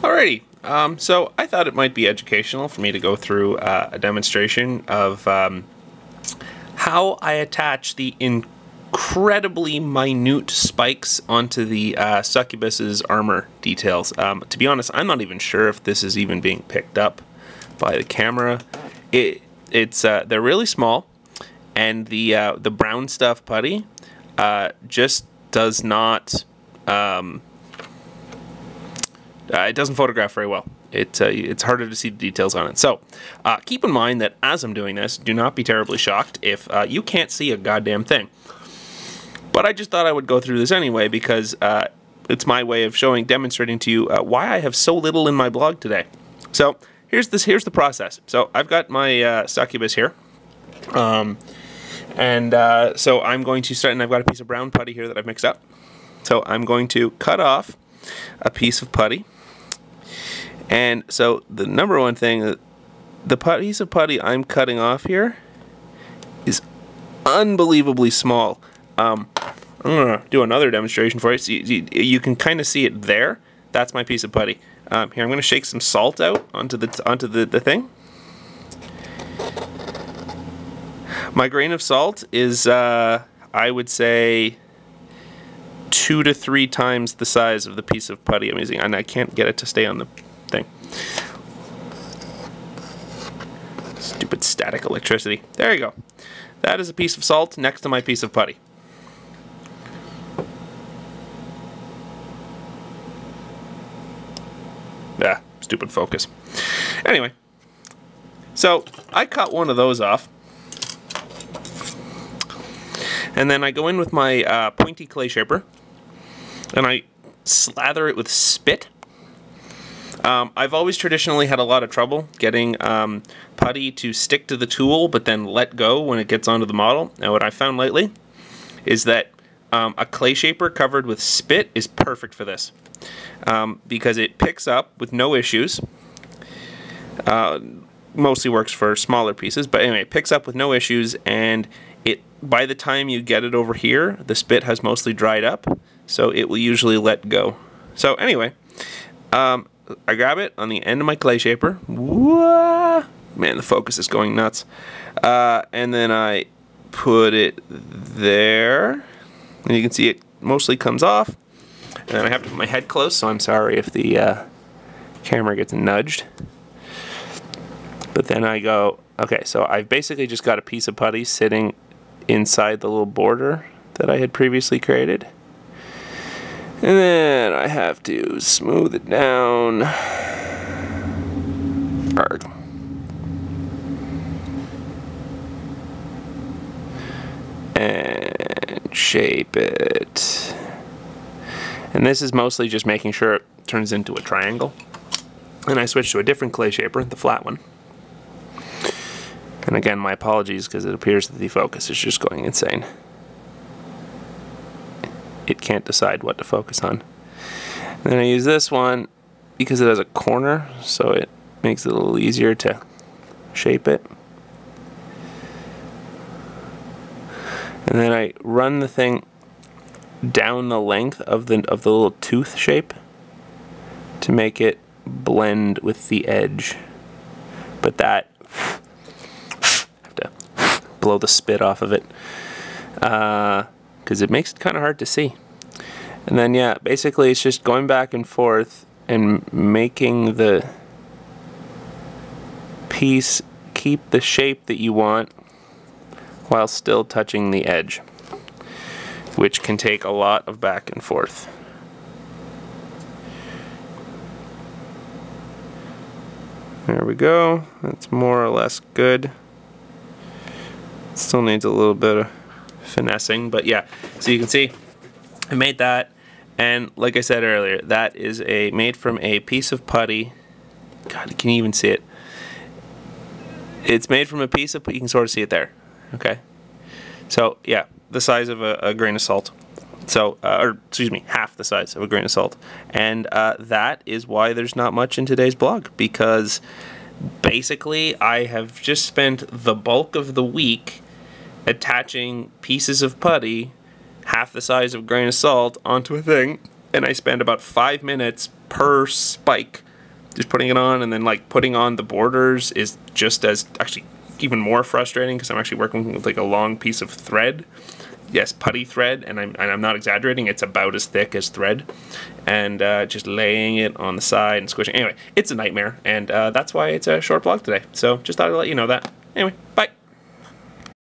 Alrighty, so I thought it might be educational for me to go through a demonstration of how I attach the incredibly minute spikes onto the Succubus's armor details. To be honest, I'm not even sure if this is even being picked up by the camera. They're really small, and the brown stuff putty just does not. It doesn't photograph very well. It's harder to see the details on it. So keep in mind that as I'm doing this, do not be terribly shocked if you can't see a goddamn thing. But I just thought I would go through this anyway because it's my way of demonstrating to you why I have so little in my blog today. So here's the process. So I've got my Succubus here. So I'm going to start, and I've got a piece of brown putty here that I've mixed up. So I'm going to cut off a piece of putty. And so the number one thing, the piece of putty I'm cutting off here is unbelievably small. I'm going to do another demonstration for you. So you can kind of see it there. That's my piece of putty. Here, I'm going to shake some salt out onto the thing. My grain of salt is, I would say, 2 to 3 times the size of the piece of putty I'm using, and I can't get it to stay on the thing. Stupid static electricity. There you go. That is a piece of salt next to my piece of putty. Ah, stupid focus. Anyway, so I cut one of those off. And then I go in with my pointy clay shaper, and I slather it with spit. I've always traditionally had a lot of trouble getting putty to stick to the tool, but then let go when it gets onto the model. Now what I found lately is that a clay shaper covered with spit is perfect for this, because it picks up with no issues. Mostly works for smaller pieces, but anyway, it picks up with no issues, and by the time you get it over here, the spit has mostly dried up, so it will usually let go. So anyway, I grab it on the end of my clay shaper. Whoa! Man, the focus is going nuts. And then I put it there, and you can see it mostly comes off. And then I have to put my head close, so I'm sorry if the camera gets nudged. But then I go, okay, so I've basically just got a piece of putty sitting inside the little border that I had previously created. And then I have to smooth it down. Arg. And shape it. And this is mostly just making sure it turns into a triangle. And I switch to a different clay shaper, the flat one. And again, my apologies because it appears that the focus is just going insane. It can't decide what to focus on. And then I use this one because it has a corner, so it makes it a little easier to shape it. And then I run the thing down the length of the little tooth shape to make it blend with the edge. But that blow the spit off of it because it makes it kind of hard to see. And then yeah, basically it's just going back and forth and making the piece keep the shape that you want while still touching the edge, which can take a lot of back and forth. There we go. That's more or less good. Still needs a little bit of finessing, but yeah, so you can see I made that, and like I said earlier, that is made from a piece of putty. God, can you even see it? It's made from a piece of, you can sort of see it there. Okay, so yeah, the size of a grain of salt. So, or excuse me, half the size of a grain of salt, and that is why there's not much in today's blog, because basically I have just spent the bulk of the week attaching pieces of putty half the size of a grain of salt onto a thing, and I spend about 5 minutes per spike just putting it on, and then like putting on the borders is just as actually even more frustrating because I'm actually working with like a long piece of thread. Yes, putty thread, and I'm not exaggerating. It's about as thick as thread, and just laying it on the side and squishing. Anyway, it's a nightmare, and that's why it's a short vlog today. So just thought I'd let you know that. Anyway, bye.